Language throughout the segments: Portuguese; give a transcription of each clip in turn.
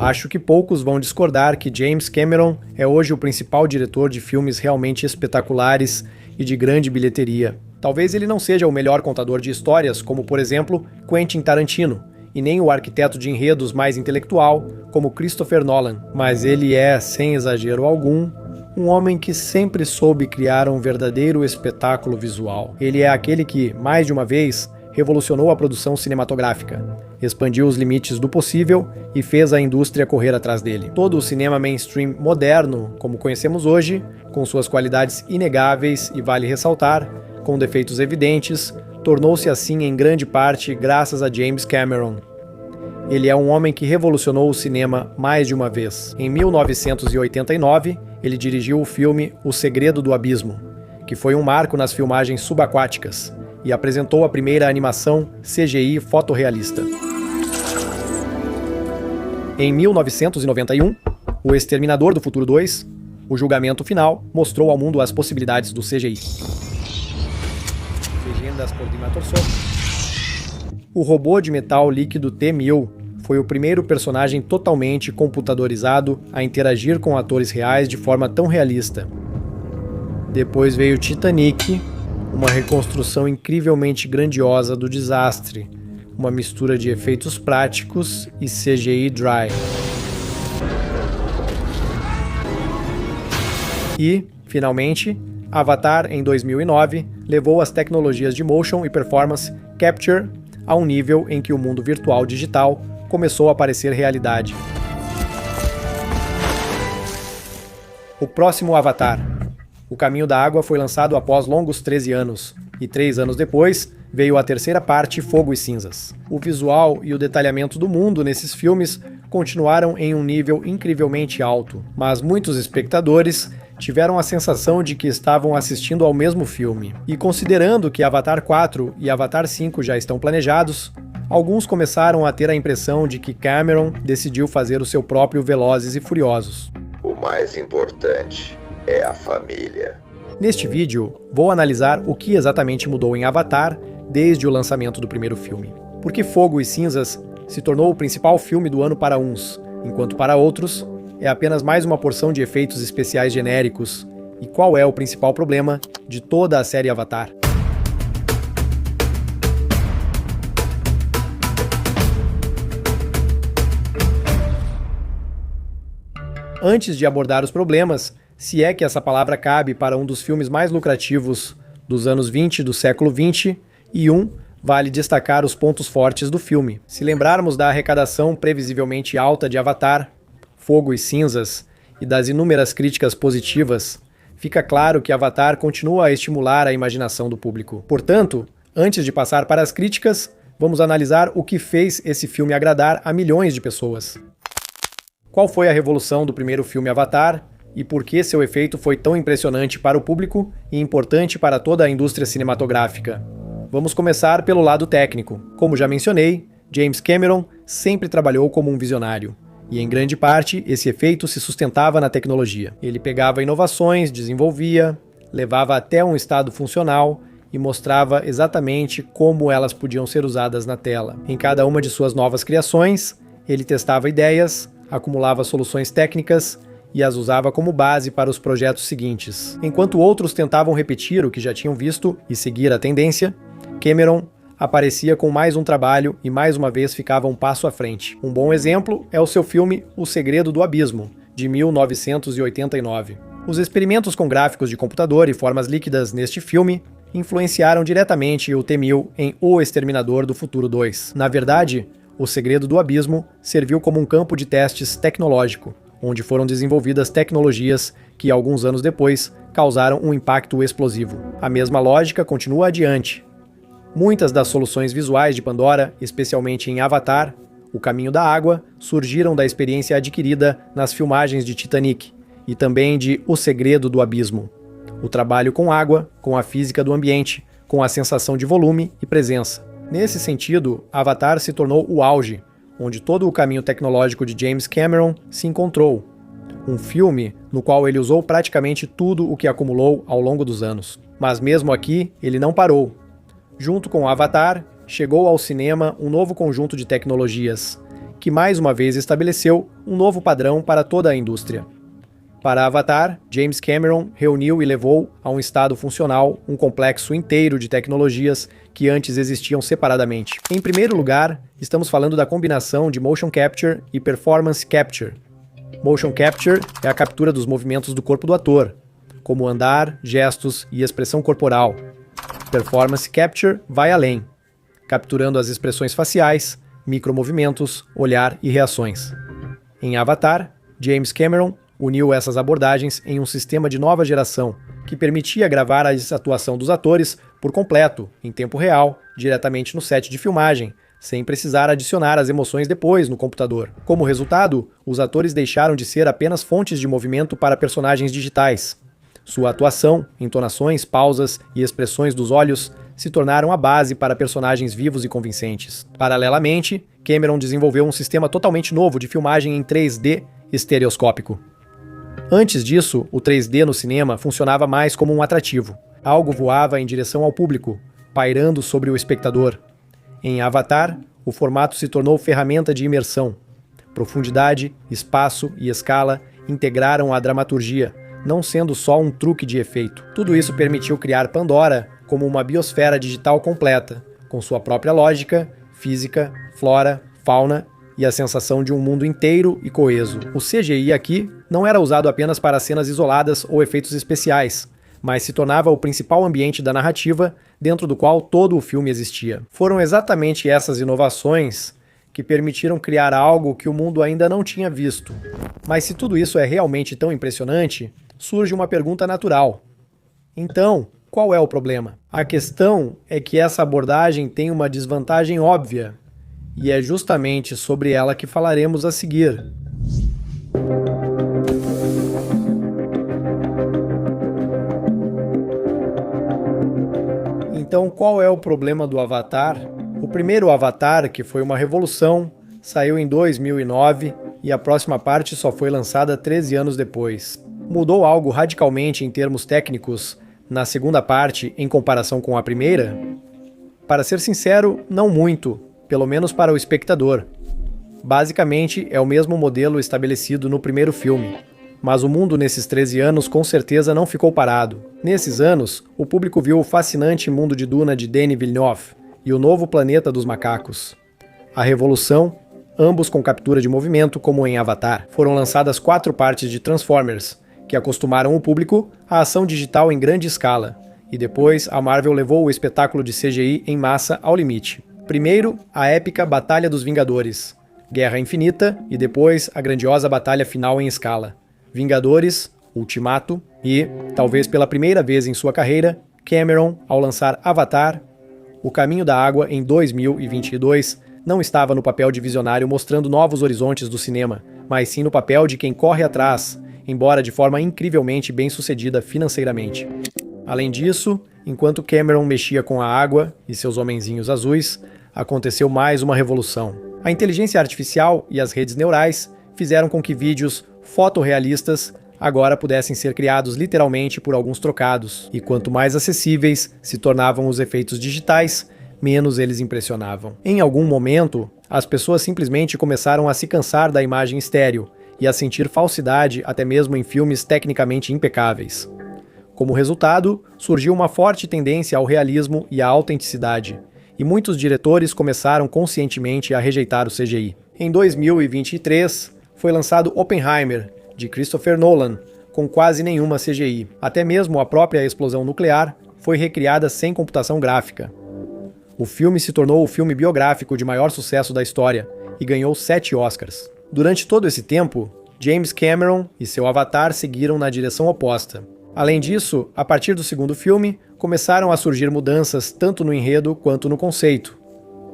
Acho que poucos vão discordar que James Cameron é hoje o principal diretor de filmes realmente espetaculares e de grande bilheteria. Talvez ele não seja o melhor contador de histórias, como por exemplo Quentin Tarantino, e nem o arquiteto de enredos mais intelectual, como Christopher Nolan, mas ele é, sem exagero algum, um homem que sempre soube criar um verdadeiro espetáculo visual. Ele é aquele que, mais de uma vez, revolucionou a produção cinematográfica, expandiu os limites do possível e fez a indústria correr atrás dele. Todo o cinema mainstream moderno, como conhecemos hoje, com suas qualidades inegáveis e vale ressaltar, com defeitos evidentes, tornou-se assim em grande parte graças a James Cameron. Ele é um homem que revolucionou o cinema mais de uma vez. Em 1989, ele dirigiu o filme O Segredo do Abismo, que foi um marco nas filmagens subaquáticas, e apresentou a primeira animação CGI fotorrealista. Em 1991, O Exterminador do Futuro 2, O Julgamento Final, mostrou ao mundo as possibilidades do CGI. Legendas por Dimitar Sow. O robô de metal líquido T-1000 foi o primeiro personagem totalmente computadorizado a interagir com atores reais de forma tão realista. Depois veio Titanic, uma reconstrução incrivelmente grandiosa do desastre, uma mistura de efeitos práticos e CGI dry. E, finalmente, Avatar, em 2009, levou as tecnologias de motion e performance capture a um nível em que o mundo virtual digital começou a parecer realidade. O próximo Avatar, O Caminho da Água, foi lançado após longos 13 anos, e 3 anos depois veio a terceira parte, Fogo e Cinzas. O visual e o detalhamento do mundo nesses filmes continuaram em um nível incrivelmente alto, mas muitos espectadores tiveram a sensação de que estavam assistindo ao mesmo filme. E considerando que Avatar 4 e Avatar 5 já estão planejados, alguns começaram a ter a impressão de que Cameron decidiu fazer o seu próprio Velozes e Furiosos. O mais importante é a família. Neste vídeo, vou analisar o que exatamente mudou em Avatar desde o lançamento do primeiro filme. Por que Fogo e Cinzas se tornou o principal filme do ano para uns, enquanto para outros é apenas mais uma porção de efeitos especiais genéricos? E qual é o principal problema de toda a série Avatar? Antes de abordar os problemas, se é que essa palavra cabe para um dos filmes mais lucrativos dos anos 20 do século 20, vale destacar os pontos fortes do filme. Se lembrarmos da arrecadação previsivelmente alta de Avatar, Fogo e Cinzas, e das inúmeras críticas positivas, fica claro que Avatar continua a estimular a imaginação do público. Portanto, antes de passar para as críticas, vamos analisar o que fez esse filme agradar a milhões de pessoas. Qual foi a revolução do primeiro filme Avatar e por que seu efeito foi tão impressionante para o público e importante para toda a indústria cinematográfica? Vamos começar pelo lado técnico. Como já mencionei, James Cameron sempre trabalhou como um visionário. E em grande parte, esse efeito se sustentava na tecnologia. Ele pegava inovações, desenvolvia, levava até um estado funcional e mostrava exatamente como elas podiam ser usadas na tela. Em cada uma de suas novas criações, ele testava ideias, acumulava soluções técnicas e as usava como base para os projetos seguintes. Enquanto outros tentavam repetir o que já tinham visto e seguir a tendência, Cameron aparecia com mais um trabalho e mais uma vez ficava um passo à frente. Um bom exemplo é o seu filme O Segredo do Abismo, de 1989. Os experimentos com gráficos de computador e formas líquidas neste filme influenciaram diretamente o T-1000 em O Exterminador do Futuro 2. Na verdade, O Segredo do Abismo serviu como um campo de testes tecnológico, onde foram desenvolvidas tecnologias que, alguns anos depois, causaram um impacto explosivo. A mesma lógica continua adiante. Muitas das soluções visuais de Pandora, especialmente em Avatar, O Caminho da Água, surgiram da experiência adquirida nas filmagens de Titanic e também de O Segredo do Abismo. O trabalho com água, com a física do ambiente, com a sensação de volume e presença. Nesse sentido, Avatar se tornou o auge, onde todo o caminho tecnológico de James Cameron se encontrou. Um filme no qual ele usou praticamente tudo o que acumulou ao longo dos anos. Mas mesmo aqui, ele não parou. Junto com Avatar, chegou ao cinema um novo conjunto de tecnologias, que mais uma vez estabeleceu um novo padrão para toda a indústria. Para Avatar, James Cameron reuniu e levou a um estado funcional um complexo inteiro de tecnologias que antes existiam separadamente. Em primeiro lugar, estamos falando da combinação de motion capture e performance capture. Motion capture é a captura dos movimentos do corpo do ator, como andar, gestos e expressão corporal. Performance capture vai além, capturando as expressões faciais, micromovimentos, olhar e reações. Em Avatar, James Cameron uniu essas abordagens em um sistema de nova geração que permitia gravar a atuação dos atores por completo, em tempo real, diretamente no set de filmagem, sem precisar adicionar as emoções depois no computador. Como resultado, os atores deixaram de ser apenas fontes de movimento para personagens digitais. Sua atuação, entonações, pausas e expressões dos olhos se tornaram a base para personagens vivos e convincentes. Paralelamente, Cameron desenvolveu um sistema totalmente novo de filmagem em 3D estereoscópico. Antes disso, o 3D no cinema funcionava mais como um atrativo. Algo voava em direção ao público, pairando sobre o espectador. Em Avatar, o formato se tornou ferramenta de imersão. Profundidade, espaço e escala integraram a dramaturgia, não sendo só um truque de efeito. Tudo isso permitiu criar Pandora como uma biosfera digital completa, com sua própria lógica, física, flora, fauna e a sensação de um mundo inteiro e coeso. O CGI aqui não era usado apenas para cenas isoladas ou efeitos especiais, mas se tornava o principal ambiente da narrativa dentro do qual todo o filme existia. Foram exatamente essas inovações que permitiram criar algo que o mundo ainda não tinha visto. Mas se tudo isso é realmente tão impressionante, surge uma pergunta natural. Então, qual é o problema? A questão é que essa abordagem tem uma desvantagem óbvia, e é justamente sobre ela que falaremos a seguir. Então, qual é o problema do Avatar? O primeiro Avatar, que foi uma revolução, saiu em 2009 e a próxima parte só foi lançada 13 anos depois. Mudou algo radicalmente em termos técnicos na segunda parte em comparação com a primeira? Para ser sincero, não muito, pelo menos para o espectador. Basicamente, é o mesmo modelo estabelecido no primeiro filme. Mas o mundo nesses 13 anos com certeza não ficou parado. Nesses anos, o público viu o fascinante mundo de Duna de Denis Villeneuve e o novo planeta dos macacos. A Revolução, ambos com captura de movimento como em Avatar. Foram lançadas 4 partes de Transformers, que acostumaram o público à ação digital em grande escala, e depois a Marvel levou o espetáculo de CGI em massa ao limite. Primeiro, a épica Batalha dos Vingadores, Guerra Infinita e depois a grandiosa batalha final em escala. Vingadores, Ultimato e, talvez pela primeira vez em sua carreira, Cameron, ao lançar Avatar, O Caminho da Água em 2022, não estava no papel de visionário mostrando novos horizontes do cinema, mas sim no papel de quem corre atrás, embora de forma incrivelmente bem-sucedida financeiramente. Além disso, enquanto Cameron mexia com a água e seus homenzinhos azuis, aconteceu mais uma revolução. A inteligência artificial e as redes neurais fizeram com que vídeos fotorrealistas agora pudessem ser criados literalmente por alguns trocados, e quanto mais acessíveis se tornavam os efeitos digitais, menos eles impressionavam. Em algum momento, as pessoas simplesmente começaram a se cansar da imagem estéril e a sentir falsidade até mesmo em filmes tecnicamente impecáveis. Como resultado, surgiu uma forte tendência ao realismo e à autenticidade, e muitos diretores começaram conscientemente a rejeitar o CGI. Em 2023, foi lançado Oppenheimer, de Christopher Nolan, com quase nenhuma CGI. Até mesmo a própria explosão nuclear foi recriada sem computação gráfica. O filme se tornou o filme biográfico de maior sucesso da história e ganhou 7 Oscars. Durante todo esse tempo, James Cameron e seu Avatar seguiram na direção oposta. Além disso, a partir do segundo filme, começaram a surgir mudanças tanto no enredo quanto no conceito.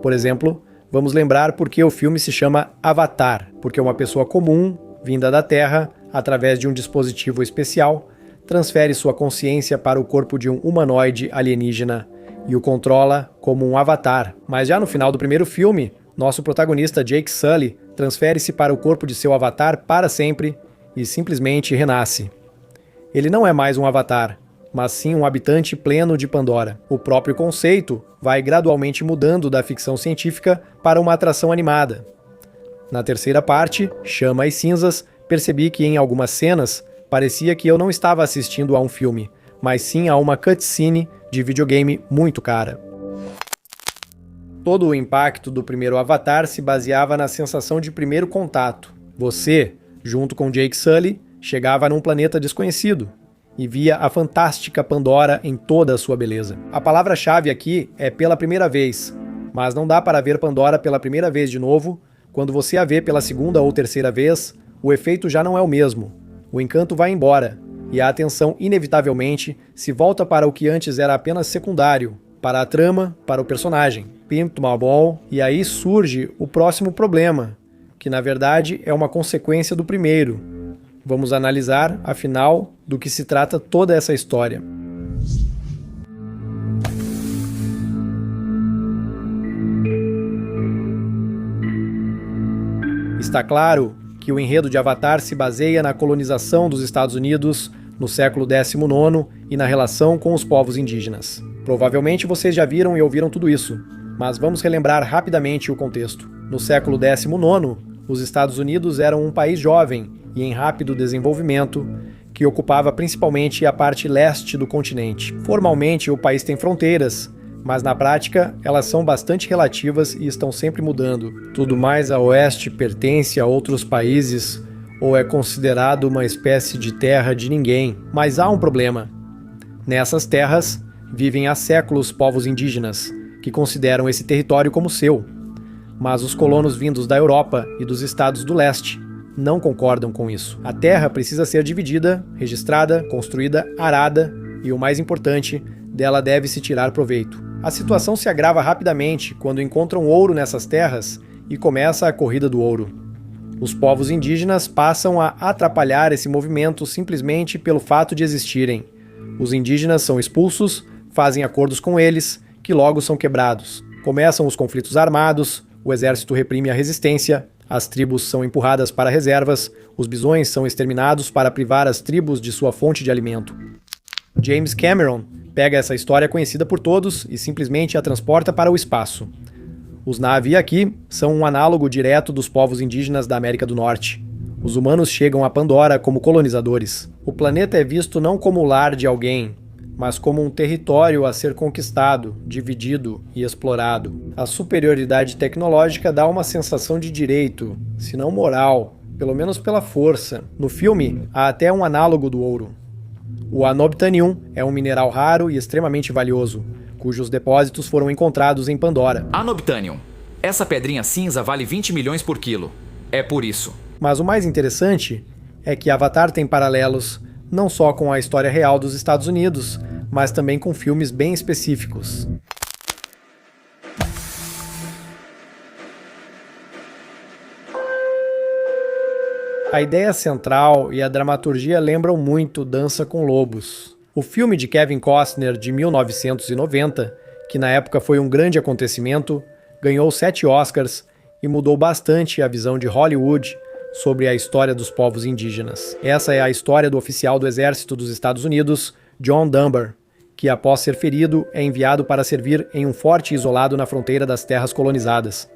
Por exemplo, vamos lembrar por que o filme se chama Avatar, porque uma pessoa comum, vinda da Terra, através de um dispositivo especial, transfere sua consciência para o corpo de um humanoide alienígena e o controla como um avatar. Mas já no final do primeiro filme, nosso protagonista Jake Sully transfere-se para o corpo de seu avatar para sempre e simplesmente renasce. Ele não é mais um avatar, mas sim um habitante pleno de Pandora. O próprio conceito vai gradualmente mudando da ficção científica para uma atração animada. Na terceira parte, Chama e Cinzas, percebi que em algumas cenas parecia que eu não estava assistindo a um filme, mas sim a uma cutscene de videogame muito cara. Todo o impacto do primeiro Avatar se baseava na sensação de primeiro contato. Você, junto com Jake Sully, chegava num planeta desconhecido e via a fantástica Pandora em toda a sua beleza. A palavra-chave aqui é pela primeira vez, mas não dá para ver Pandora pela primeira vez de novo. Quando você a vê pela segunda ou terceira vez, o efeito já não é o mesmo. O encanto vai embora e a atenção inevitavelmente se volta para o que antes era apenas secundário, para a trama, para o personagem. Pimp My Ball, e aí surge o próximo problema, que na verdade é uma consequência do primeiro. Vamos analisar, afinal, do que se trata toda essa história. Está claro que o enredo de Avatar se baseia na colonização dos Estados Unidos no século XIX e na relação com os povos indígenas. Provavelmente vocês já viram e ouviram tudo isso, mas vamos relembrar rapidamente o contexto. No século XIX, os Estados Unidos eram um país jovem e em rápido desenvolvimento, que ocupava principalmente a parte leste do continente. Formalmente, o país tem fronteiras, mas na prática elas são bastante relativas e estão sempre mudando. Tudo mais a oeste pertence a outros países ou é considerado uma espécie de terra de ninguém. Mas há um problema. Nessas terras vivem há séculos povos indígenas, que consideram esse território como seu. Mas os colonos vindos da Europa e dos estados do leste não concordam com isso. A terra precisa ser dividida, registrada, construída, arada e, o mais importante, dela deve-se tirar proveito. A situação se agrava rapidamente quando encontram ouro nessas terras e começa a corrida do ouro. Os povos indígenas passam a atrapalhar esse movimento simplesmente pelo fato de existirem. Os indígenas são expulsos, fazem acordos com eles, que logo são quebrados. Começam os conflitos armados, o exército reprime a resistência, as tribos são empurradas para reservas, os bisões são exterminados para privar as tribos de sua fonte de alimento. James Cameron pega essa história conhecida por todos e simplesmente a transporta para o espaço. Os Na'vi aqui são um análogo direto dos povos indígenas da América do Norte. Os humanos chegam a Pandora como colonizadores. O planeta é visto não como o lar de alguém, mas como um território a ser conquistado, dividido e explorado. A superioridade tecnológica dá uma sensação de direito, se não moral, pelo menos pela força. No filme, há até um análogo do ouro. O Anobtanium é um mineral raro e extremamente valioso, cujos depósitos foram encontrados em Pandora. Anobtanium. Essa pedrinha cinza vale 20 milhões por quilo. É por isso. Mas o mais interessante é que Avatar tem paralelos não só com a história real dos Estados Unidos, mas também com filmes bem específicos. A ideia central e a dramaturgia lembram muito Dança com Lobos. O filme de Kevin Costner de 1990, que na época foi um grande acontecimento, ganhou 7 Oscars e mudou bastante a visão de Hollywood sobre a história dos povos indígenas. Essa é a história do oficial do Exército dos Estados Unidos, John Dunbar, que após ser ferido é enviado para servir em um forte isolado na fronteira das terras colonizadas.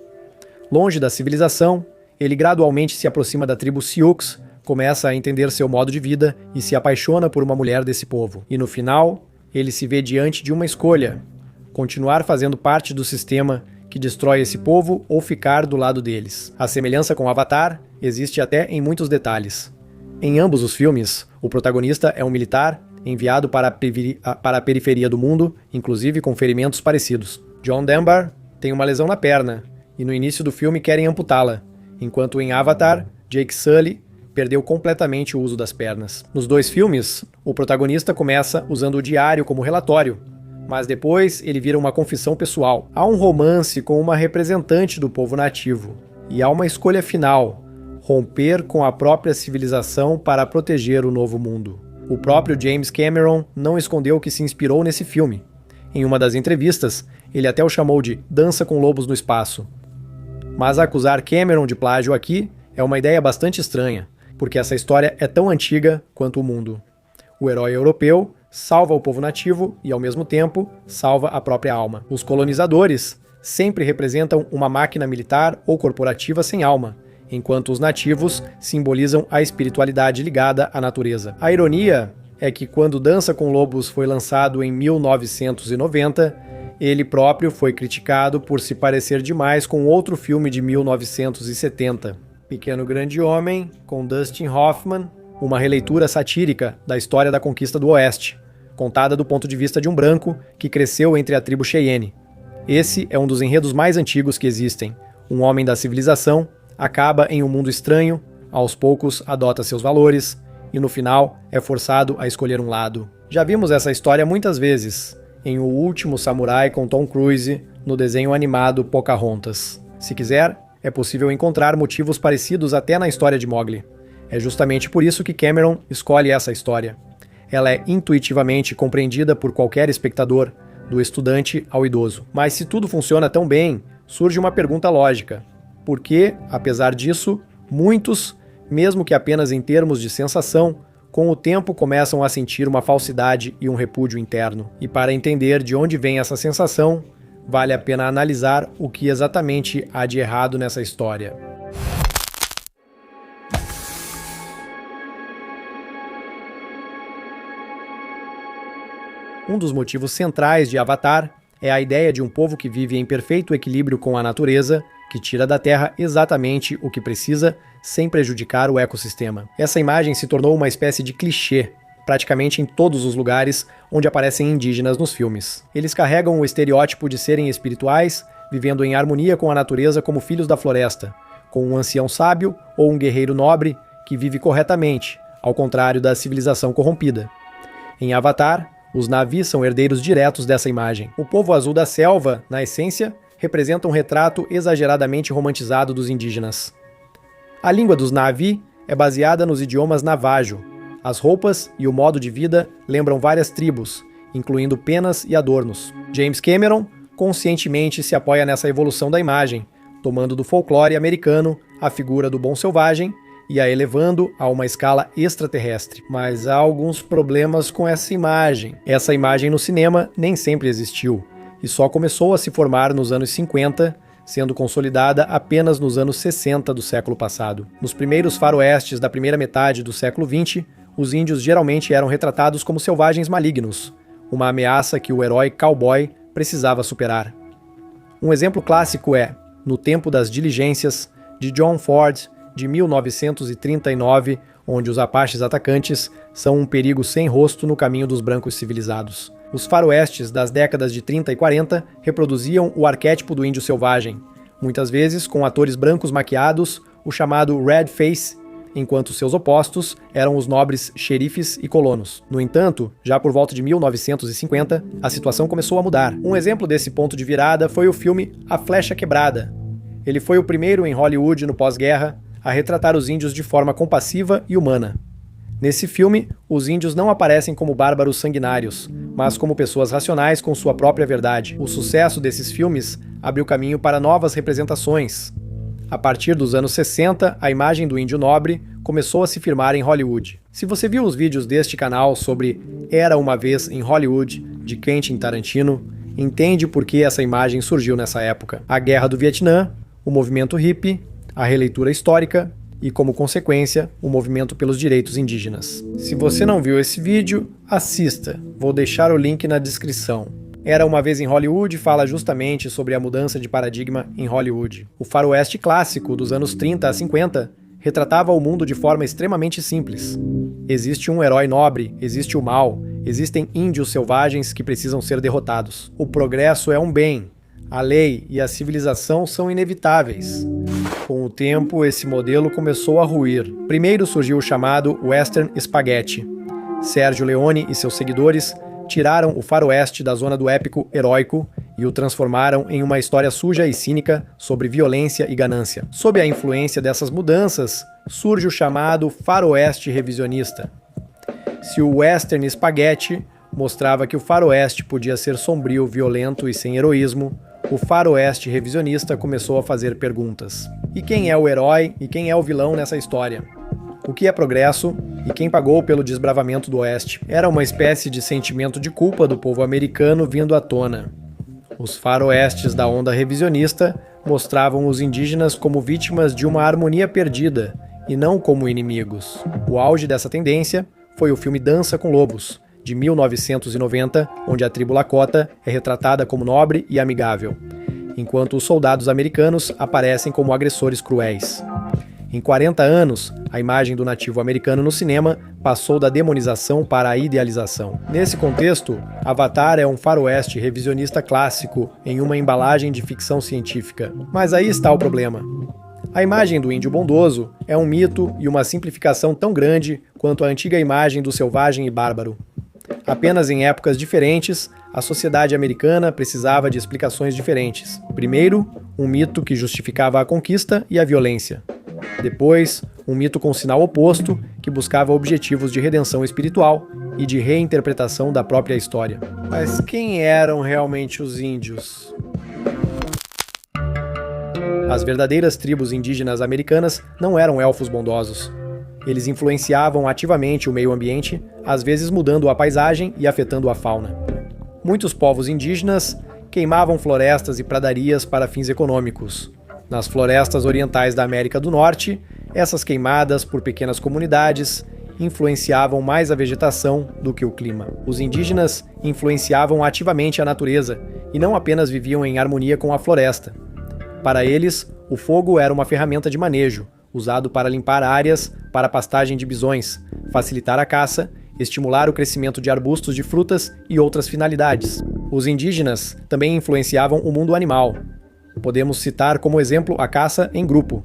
Longe da civilização, ele gradualmente se aproxima da tribo Sioux, começa a entender seu modo de vida e se apaixona por uma mulher desse povo. E no final, ele se vê diante de uma escolha: continuar fazendo parte do sistema que destrói esse povo ou ficar do lado deles. A semelhança com Avatar existe até em muitos detalhes. Em ambos os filmes, o protagonista é um militar enviado para a periferia do mundo, inclusive com ferimentos parecidos. John Dunbar tem uma lesão na perna e no início do filme querem amputá-la, enquanto em Avatar, Jake Sully perdeu completamente o uso das pernas. Nos dois filmes, o protagonista começa usando o diário como relatório, mas depois ele vira uma confissão pessoal. Há um romance com uma representante do povo nativo, e há uma escolha final: romper com a própria civilização para proteger o novo mundo. O próprio James Cameron não escondeu que se inspirou nesse filme. Em uma das entrevistas, ele até o chamou de Dança com Lobos no Espaço. Mas acusar Cameron de plágio aqui é uma ideia bastante estranha, porque essa história é tão antiga quanto o mundo. O herói europeu salva o povo nativo e, ao mesmo tempo, salva a própria alma. Os colonizadores sempre representam uma máquina militar ou corporativa sem alma, enquanto os nativos simbolizam a espiritualidade ligada à natureza. A ironia é que quando Dança com Lobos foi lançado em 1990, ele próprio foi criticado por se parecer demais com outro filme de 1970, Pequeno Grande Homem, com Dustin Hoffman, uma releitura satírica da história da conquista do Oeste, contada do ponto de vista de um branco que cresceu entre a tribo Cheyenne. Esse é um dos enredos mais antigos que existem. Um homem da civilização acaba em um mundo estranho, aos poucos adota seus valores e no final é forçado a escolher um lado. Já vimos essa história muitas vezes, em O Último Samurai com Tom Cruise, no desenho animado Pocahontas. Se quiser, é possível encontrar motivos parecidos até na história de Mowgli. É justamente por isso que Cameron escolhe essa história. Ela é intuitivamente compreendida por qualquer espectador, do estudante ao idoso. Mas se tudo funciona tão bem, surge uma pergunta lógica. Por que, apesar disso, muitos, mesmo que apenas em termos de sensação, com o tempo começam a sentir uma falsidade e um repúdio interno? E para entender de onde vem essa sensação, vale a pena analisar o que exatamente há de errado nessa história. Um dos motivos centrais de Avatar é a ideia de um povo que vive em perfeito equilíbrio com a natureza, que tira da Terra exatamente o que precisa, sem prejudicar o ecossistema. Essa imagem se tornou uma espécie de clichê, praticamente em todos os lugares onde aparecem indígenas nos filmes. Eles carregam o estereótipo de serem espirituais, vivendo em harmonia com a natureza como filhos da floresta, com um ancião sábio ou um guerreiro nobre que vive corretamente, ao contrário da civilização corrompida. Em Avatar, os Na'vi são herdeiros diretos dessa imagem. O povo azul da selva, na essência, representa um retrato exageradamente romantizado dos indígenas. A língua dos Na'vi é baseada nos idiomas navajo. As roupas e o modo de vida lembram várias tribos, incluindo penas e adornos. James Cameron conscientemente se apoia nessa evolução da imagem, tomando do folclore americano a figura do bom selvagem e a elevando a uma escala extraterrestre. Mas há alguns problemas com essa imagem. Essa imagem no cinema nem sempre existiu, e só começou a se formar nos anos 50, sendo consolidada apenas nos anos 60 do século passado. Nos primeiros faroestes da primeira metade do século XX, os índios geralmente eram retratados como selvagens malignos, uma ameaça que o herói cowboy precisava superar. Um exemplo clássico é No Tempo das Diligências, de John Ford, de 1939, onde os apaches atacantes são um perigo sem rosto no caminho dos brancos civilizados. Os faroestes das décadas de 30 e 40 reproduziam o arquétipo do índio selvagem, muitas vezes com atores brancos maquiados, o chamado red face, enquanto seus opostos eram os nobres xerifes e colonos. No entanto, já por volta de 1950, a situação começou a mudar. Um exemplo desse ponto de virada foi o filme A Flecha Quebrada. Ele foi o primeiro em Hollywood no pós-guerra a retratar os índios de forma compassiva e humana. Nesse filme, os índios não aparecem como bárbaros sanguinários, mas como pessoas racionais com sua própria verdade. O sucesso desses filmes abriu caminho para novas representações. A partir dos anos 60, a imagem do índio nobre começou a se firmar em Hollywood. Se você viu os vídeos deste canal sobre Era Uma Vez em Hollywood, de Quentin Tarantino, entende por que essa imagem surgiu nessa época. A Guerra do Vietnã, o movimento hippie, a releitura histórica e, como consequência, o movimento pelos direitos indígenas. Se você não viu esse vídeo, assista. Vou deixar o link na descrição. Era Uma Vez em Hollywood fala justamente sobre a mudança de paradigma em Hollywood. O faroeste clássico dos anos 30 a 50 retratava o mundo de forma extremamente simples. Existe um herói nobre, existe o mal, existem índios selvagens que precisam ser derrotados. O progresso é um bem. A lei e a civilização são inevitáveis. Com o tempo, esse modelo começou a ruir. Primeiro surgiu o chamado Western Spaghetti. Sergio Leone e seus seguidores tiraram o faroeste da zona do épico heróico e o transformaram em uma história suja e cínica sobre violência e ganância. Sob a influência dessas mudanças, surge o chamado faroeste revisionista. Se o Western Spaghetti mostrava que o faroeste podia ser sombrio, violento e sem heroísmo, o faroeste revisionista começou a fazer perguntas. E quem é o herói e quem é o vilão nessa história? O que é progresso e quem pagou pelo desbravamento do Oeste? Era uma espécie de sentimento de culpa do povo americano vindo à tona. Os faroestes da onda revisionista mostravam os indígenas como vítimas de uma harmonia perdida e não como inimigos. O auge dessa tendência foi o filme Dança com Lobos, de 1990, onde a tribo Lakota é retratada como nobre e amigável, enquanto os soldados americanos aparecem como agressores cruéis. Em 40 anos, a imagem do nativo americano no cinema passou da demonização para a idealização. Nesse contexto, Avatar é um faroeste revisionista clássico em uma embalagem de ficção científica. Mas aí está o problema. A imagem do índio bondoso é um mito e uma simplificação tão grande quanto a antiga imagem do selvagem e bárbaro. Apenas em épocas diferentes, a sociedade americana precisava de explicações diferentes. Primeiro, um mito que justificava a conquista e a violência. Depois, um mito com sinal oposto, que buscava objetivos de redenção espiritual e de reinterpretação da própria história. Mas quem eram realmente os índios? As verdadeiras tribos indígenas americanas não eram elfos bondosos. Eles influenciavam ativamente o meio ambiente, às vezes mudando a paisagem e afetando a fauna. Muitos povos indígenas queimavam florestas e pradarias para fins econômicos. Nas florestas orientais da América do Norte, essas queimadas por pequenas comunidades influenciavam mais a vegetação do que o clima. Os indígenas influenciavam ativamente a natureza e não apenas viviam em harmonia com a floresta. Para eles, o fogo era uma ferramenta de manejo, usado para limpar áreas para a pastagem de bisões, facilitar a caça, estimular o crescimento de arbustos de frutas e outras finalidades. Os indígenas também influenciavam o mundo animal. Podemos citar como exemplo a caça em grupo.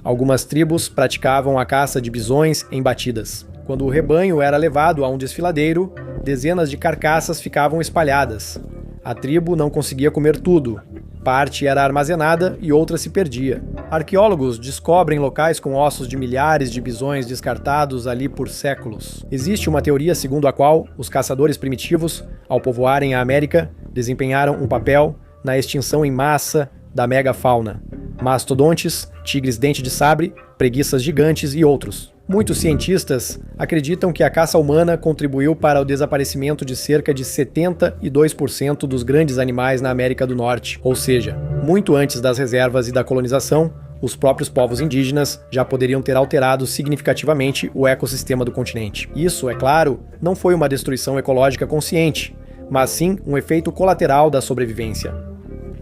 Algumas tribos praticavam a caça de bisões em batidas. Quando o rebanho era levado a um desfiladeiro, dezenas de carcaças ficavam espalhadas. A tribo não conseguia comer tudo. Parte era armazenada e outra se perdia. Arqueólogos descobrem locais com ossos de milhares de bisões descartados ali por séculos. Existe uma teoria segundo a qual os caçadores primitivos, ao povoarem a América, desempenharam um papel na extinção em massa da megafauna. Mastodontes, tigres dente de sabre, preguiças gigantes e outros. Muitos cientistas acreditam que a caça humana contribuiu para o desaparecimento de cerca de 72% dos grandes animais na América do Norte, ou seja, muito antes das reservas e da colonização, os próprios povos indígenas já poderiam ter alterado significativamente o ecossistema do continente. Isso, é claro, não foi uma destruição ecológica consciente, mas sim um efeito colateral da sobrevivência.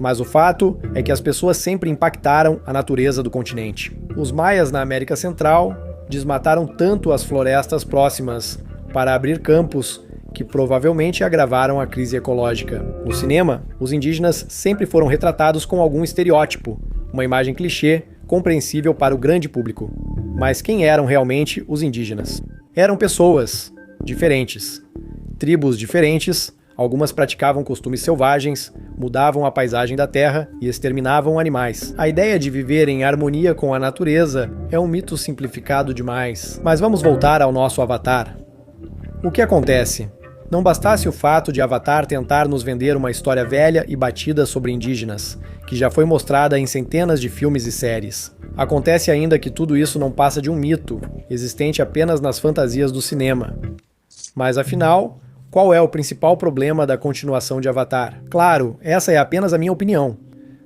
Mas o fato é que as pessoas sempre impactaram a natureza do continente. Os maias na América Central desmataram tanto as florestas próximas para abrir campos que provavelmente agravaram a crise ecológica. No cinema, os indígenas sempre foram retratados com algum estereótipo, uma imagem clichê, compreensível para o grande público. Mas quem eram realmente os indígenas? Eram pessoas diferentes, tribos diferentes. Algumas praticavam costumes selvagens, mudavam a paisagem da terra e exterminavam animais. A ideia de viver em harmonia com a natureza é um mito simplificado demais. Mas vamos voltar ao nosso Avatar. O que acontece? Não bastasse o fato de Avatar tentar nos vender uma história velha e batida sobre indígenas, que já foi mostrada em centenas de filmes e séries. Acontece ainda que tudo isso não passa de um mito, existente apenas nas fantasias do cinema. Mas afinal, qual é o principal problema da continuação de Avatar? Claro, essa é apenas a minha opinião.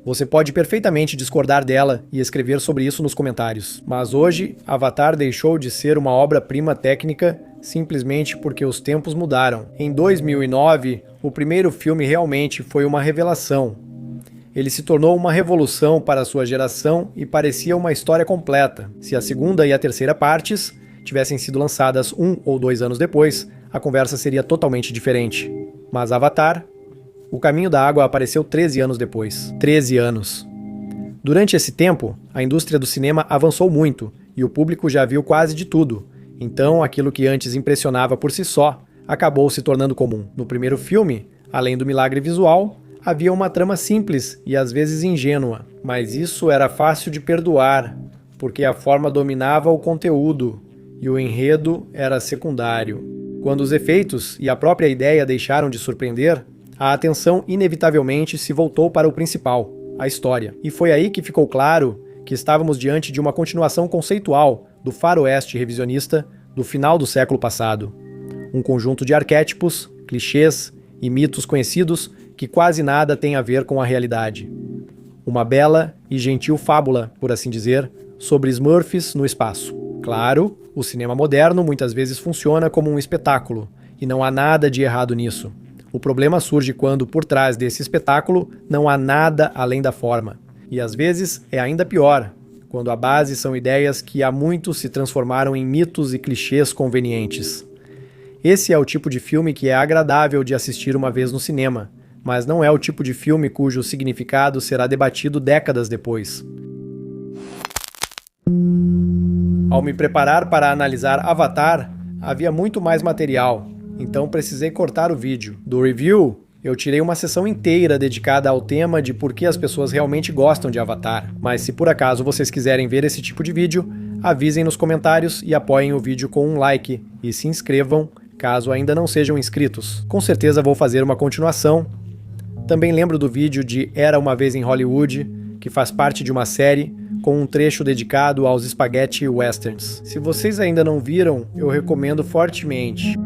Você pode perfeitamente discordar dela e escrever sobre isso nos comentários. Mas hoje, Avatar deixou de ser uma obra-prima técnica simplesmente porque os tempos mudaram. Em 2009, o primeiro filme realmente foi uma revelação. Ele se tornou uma revolução para sua geração e parecia uma história completa. Se a segunda e a terceira partes tivessem sido lançadas 1 ou 2 anos depois, a conversa seria totalmente diferente. Mas Avatar, o Caminho da Água apareceu 13 anos depois. 13 anos. Durante esse tempo, a indústria do cinema avançou muito e o público já viu quase de tudo. Então, aquilo que antes impressionava por si só, acabou se tornando comum. No primeiro filme, além do milagre visual, havia uma trama simples e às vezes ingênua. Mas isso era fácil de perdoar, porque a forma dominava o conteúdo e o enredo era secundário. Quando os efeitos e a própria ideia deixaram de surpreender, a atenção inevitavelmente se voltou para o principal, a história. E foi aí que ficou claro que estávamos diante de uma continuação conceitual do faroeste revisionista do final do século passado. Um conjunto de arquétipos, clichês e mitos conhecidos que quase nada tem a ver com a realidade. Uma bela e gentil fábula, por assim dizer, sobre Smurfs no espaço. Claro, o cinema moderno muitas vezes funciona como um espetáculo, e não há nada de errado nisso. O problema surge quando, por trás desse espetáculo, não há nada além da forma. E às vezes é ainda pior, quando a base são ideias que há muito se transformaram em mitos e clichês convenientes. Esse é o tipo de filme que é agradável de assistir uma vez no cinema, mas não é o tipo de filme cujo significado será debatido décadas depois. Ao me preparar para analisar Avatar, havia muito mais material, então precisei cortar o vídeo. Do review, eu tirei uma sessão inteira dedicada ao tema de por que as pessoas realmente gostam de Avatar. Mas se por acaso vocês quiserem ver esse tipo de vídeo, avisem nos comentários e apoiem o vídeo com um like. E se inscrevam, caso ainda não sejam inscritos. Com certeza vou fazer uma continuação. Também lembro do vídeo de Era Uma Vez em Hollywood, que faz parte de uma série, com um trecho dedicado aos spaghetti westerns. Se vocês ainda não viram, eu recomendo fortemente.